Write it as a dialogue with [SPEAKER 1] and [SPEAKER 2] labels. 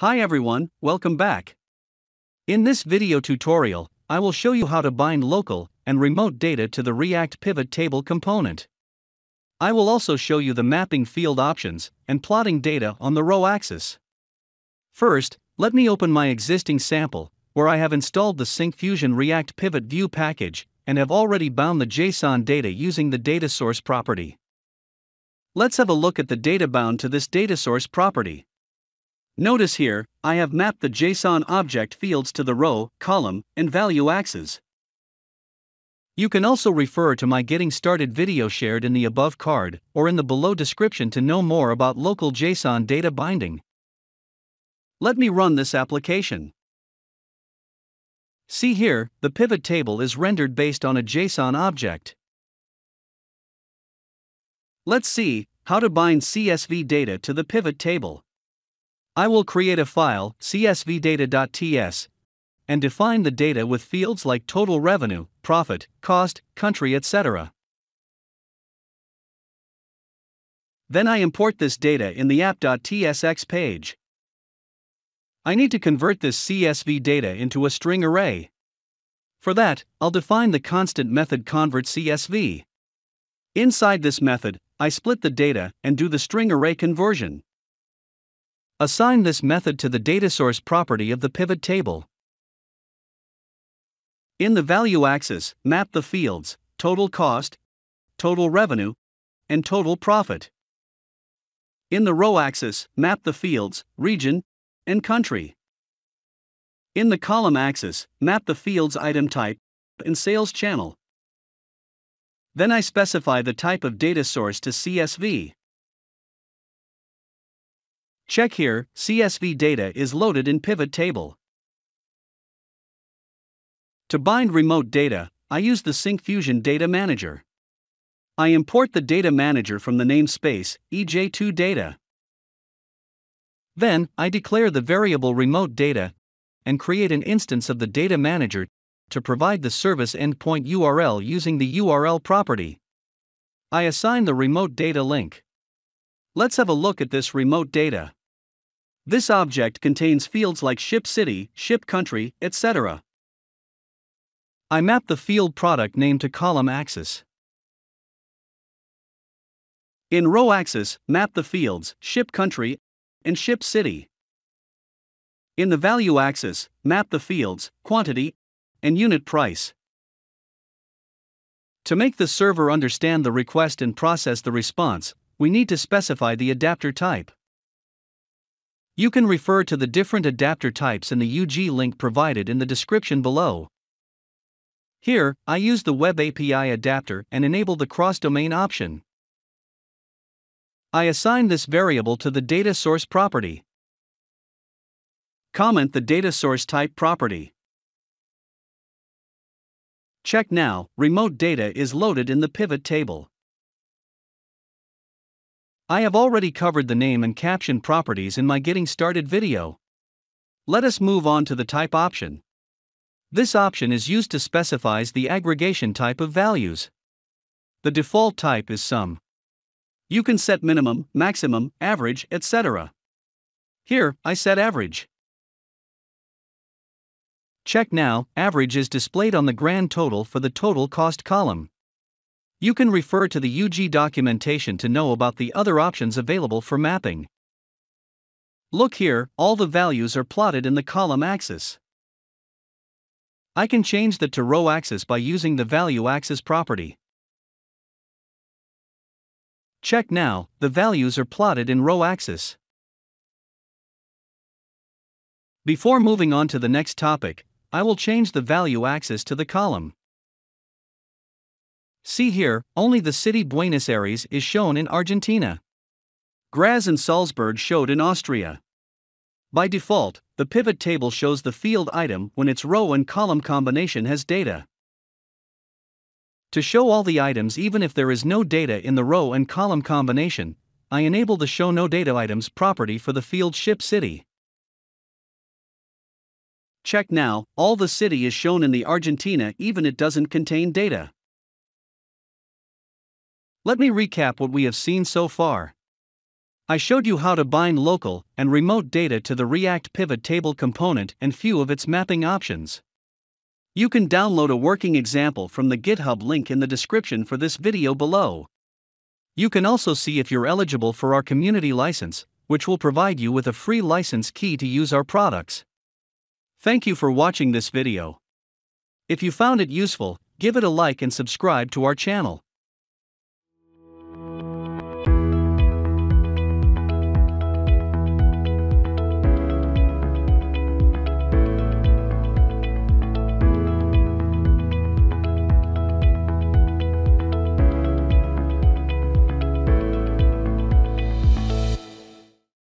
[SPEAKER 1] Hi everyone, welcome back. In this video tutorial, I will show you how to bind local and remote data to the React Pivot Table component. I will also show you the mapping field options and plotting data on the row axis. First, let me open my existing sample, where I have installed the Syncfusion React Pivot View package and have already bound the JSON data using the data source property. Let's have a look at the data bound to this data source property. Notice here, I have mapped the JSON object fields to the row, column, and value axes. You can also refer to my Getting Started video shared in the above card or in the below description to know more about local JSON data binding. Let me run this application. See here, the pivot table is rendered based on a JSON object. Let's see how to bind CSV data to the pivot table. I will create a file, csvdata.ts, and define the data with fields like total revenue, profit, cost, country, etc. Then I import this data in the app.tsx page. I need to convert this CSV data into a string array. For that, I'll define the constant method convertCSV. Inside this method, I split the data and do the string array conversion. Assign this method to the data source property of the pivot table. In the value axis, map the fields total cost, total revenue, and total profit. In the row axis, map the fields region and country. In the column axis, map the fields item type and sales channel. Then I specify the type of data source to CSV. Check here, CSV data is loaded in pivot table. To bind remote data, I use the Syncfusion Data Manager. I import the data manager from the namespace ej2data. Then, I declare the variable remote data and create an instance of the data manager to provide the service endpoint URL using the URL property. I assign the remote data link. Let's have a look at this remote data. This object contains fields like ship city, ship country, etc. I map the field product name to column axis. In row axis, map the fields ship country and ship city. In the value axis, map the fields quantity and unit price. To make the server understand the request and process the response, we need to specify the adapter type. You can refer to the different adapter types in the UG link provided in the description below. Here, I use the Web API adapter and enable the cross-domain option. I assign this variable to the data source property. Comment the data source type property. Check now, remote data is loaded in the pivot table. I have already covered the name and caption properties in my Getting Started video. Let us move on to the type option. This option is used to specify the aggregation type of values. The default type is sum. You can set minimum, maximum, average, etc. Here, I set average. Check now, average is displayed on the grand total for the total cost column. You can refer to the UG documentation to know about the other options available for mapping. Look here, all the values are plotted in the column axis. I can change that to row axis by using the value axis property. Check now, the values are plotted in row axis. Before moving on to the next topic, I will change the value axis to the column. See here, only the city Buenos Aires is shown in Argentina. Graz and Salzburg showed in Austria. By default, the pivot table shows the field item when its row and column combination has data. To show all the items even if there is no data in the row and column combination, I enable the Show No Data Items property for the field ship city. Check now, all the city is shown in the Argentina even it doesn't contain data. Let me recap what we have seen so far. I showed you how to bind local and remote data to the React Pivot Table component and few of its mapping options. You can download a working example from the GitHub link in the description for this video below. You can also see if you're eligible for our community license, which will provide you with a free license key to use our products. Thank you for watching this video. If you found it useful, give it a like and subscribe to our channel.